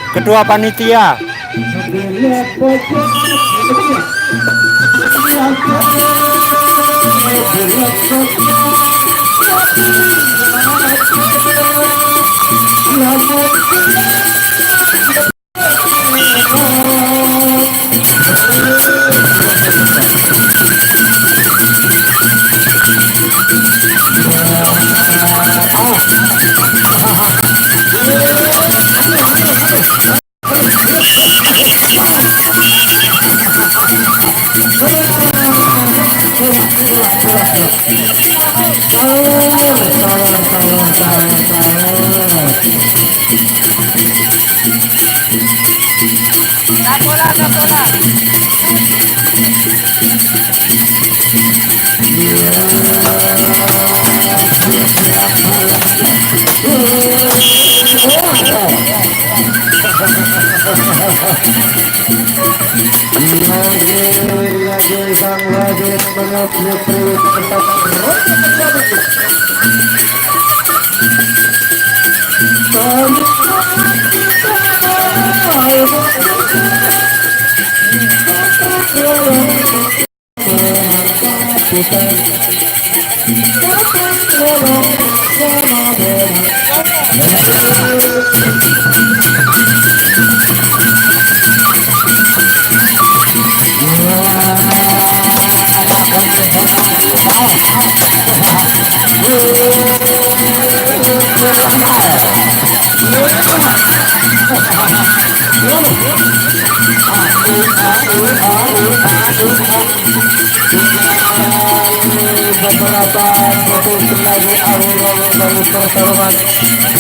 Ketua panitia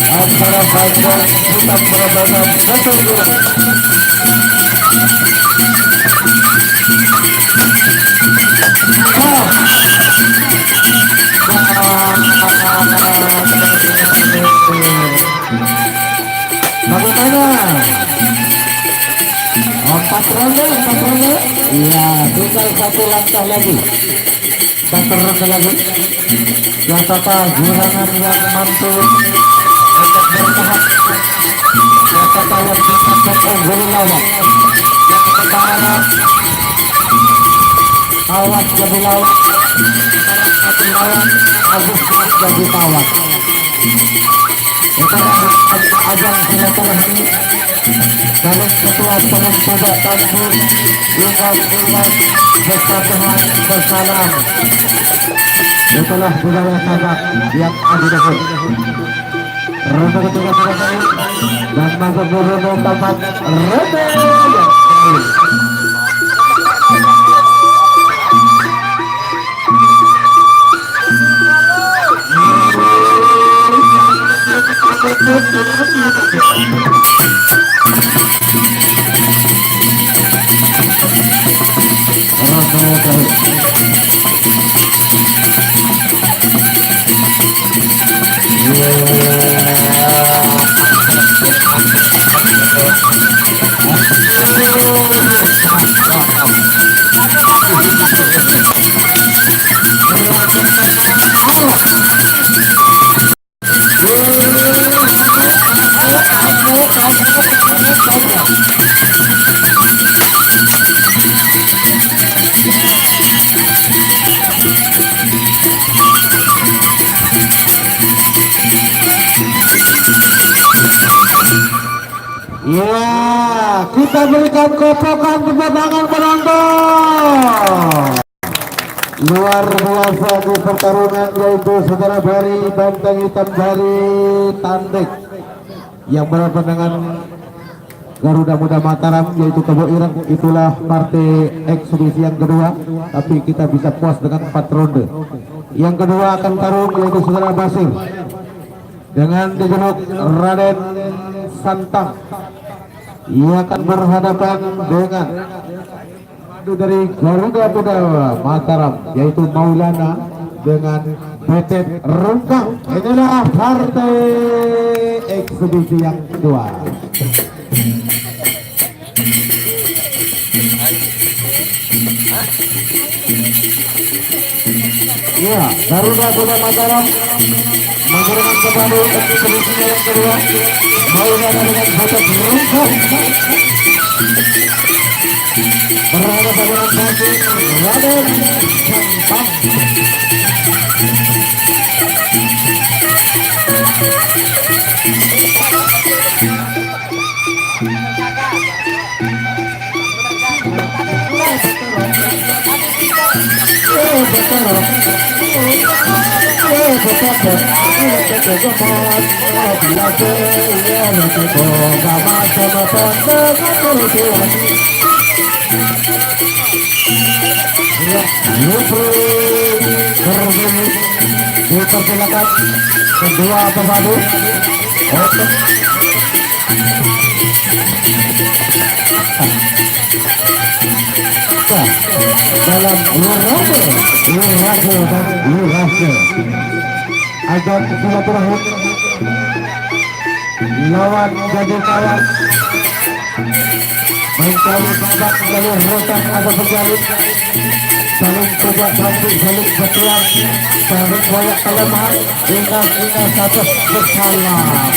antara Bangkok tetap berbadan satu bagaimana? Empat ronde. Iya, tinggal satu langkah lagi. Satu ronde lagi. Jakarta Girangan yang mampu untuk bertahan. Jakarta yang bisa unggul lawan. Yang pertahanan awas jadi lawan. Lawan Agustus jadi lawan. Sekarang ajang silaturahmi dalam ketua penentuan tampu umat bersatuan bersalam. Itulah budaya sahabat yang ada di sini. Ronde ketiga sudah baik dan masuk ke ronde keempat. Ronde yang Ya, kita berikan kopokan tepuk tangan penonton. Luar biasa di pertarungan yaitu saudara Bari Banteng Hitam dari Tandek yang berhadapan dengan Garuda Muda Mataram yaitu Kebo Ireng. Itulah partai eksebisi yang kedua, tapi kita bisa puas dengan 4 ronde. Yang kedua akan tarung yaitu saudara Basir dengan dijuluk Raden Santang. Ia akan berhadapan dengan dari Garuda Muda Mataram yaitu Maulana dengan Betet Rungkang. Inilah partai eksebisi yang kedua. Ya, Garuda Muda Mataram menggunakan kembali eksebisi yang kedua. Maulana dengan Betet Rungkang berhadapan dengan Basir Raden Santang. Dipersilakan kedua pemadu dalam Lurase agar silaturahim lawan jadi kawan mencari tempat jalur rotan atau berjalin saling tidak bantu, saling bertuang, saling koyak kelemahan, ingat satu bersalah.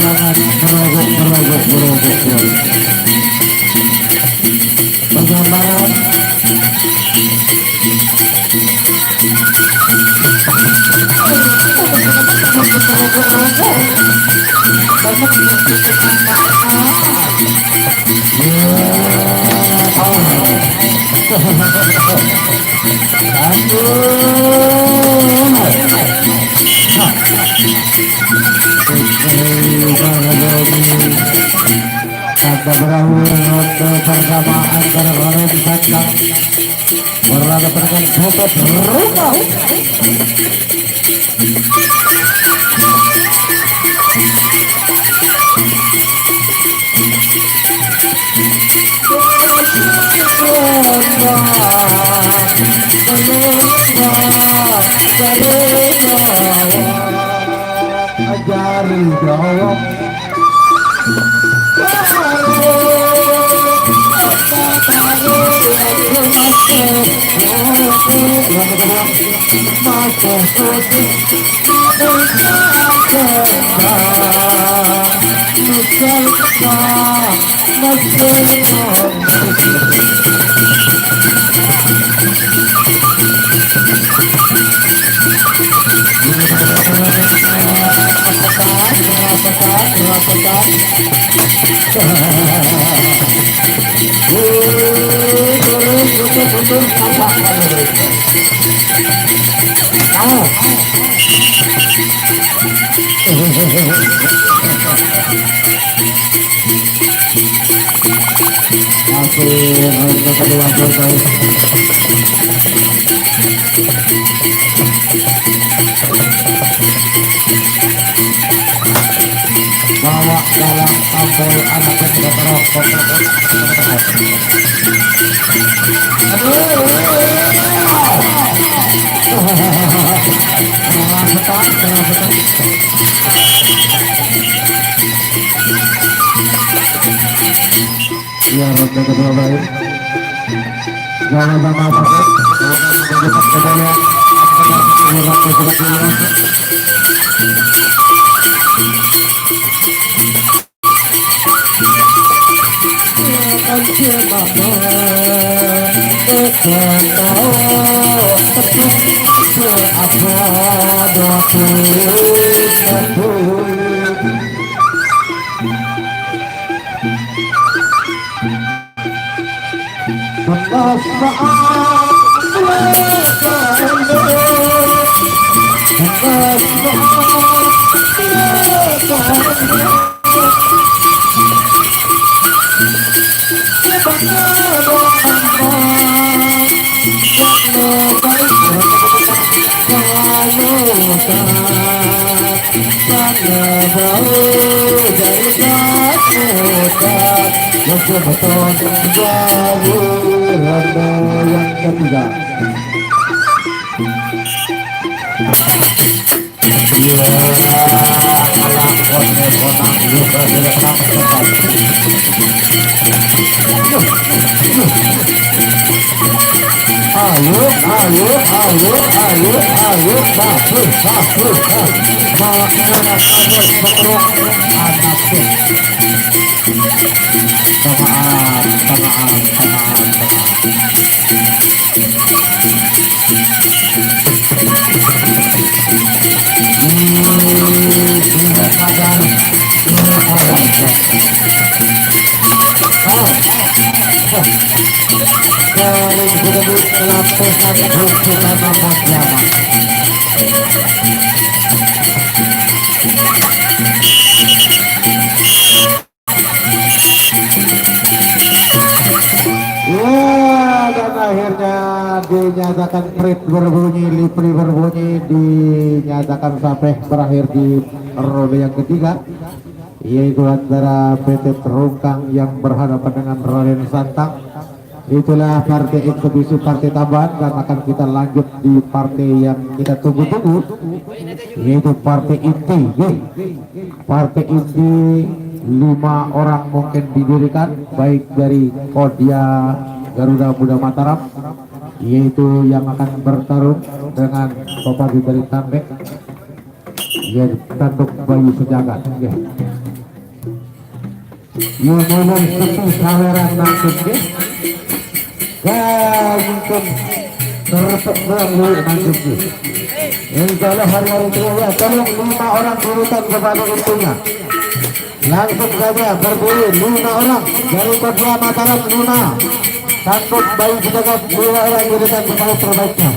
Jangan merogok. Pergambaran kata berakhir ronde pertama antara Raden Santang berhadapan dengan Betet Rungkang. Ajari jawab bawa dalam tampil anak yang berokok. Ya, ronde kedua baik. Jangan sama pakai. Jangan kembali. Beton baru ronde yang ketiga. Dan akhirnya dinyatakan prit berbunyi, lipri berbunyi, dinyatakan sampai berakhir di ronde yang ketiga, yaitu antara PT Terungkang yang berhadapan dengan Raden Santang. Itulah partai eksebisi partai tambahan, dan akan kita lanjut di partai yang kita tunggu-tunggu, yaitu partai inti. Partai inti 5 orang mungkin didirikan, baik dari Kodia Garuda Muda Mataram, yaitu yang akan bertarung dengan Kopadi dari Tandek, yaitu Tanduk Bayu Sejagat. Yang ngomong sepi saweran nangkut mungkin terpek berlalu nangkut. Insyaallah hari-hari itu ya, tolong 5 orang urutan kepada intinya. Langsung saja berdiri 5 orang dari Kodia Mataram, Luna Tanduk Bayu Sejagat, 2 orang urutan kepada terbaiknya.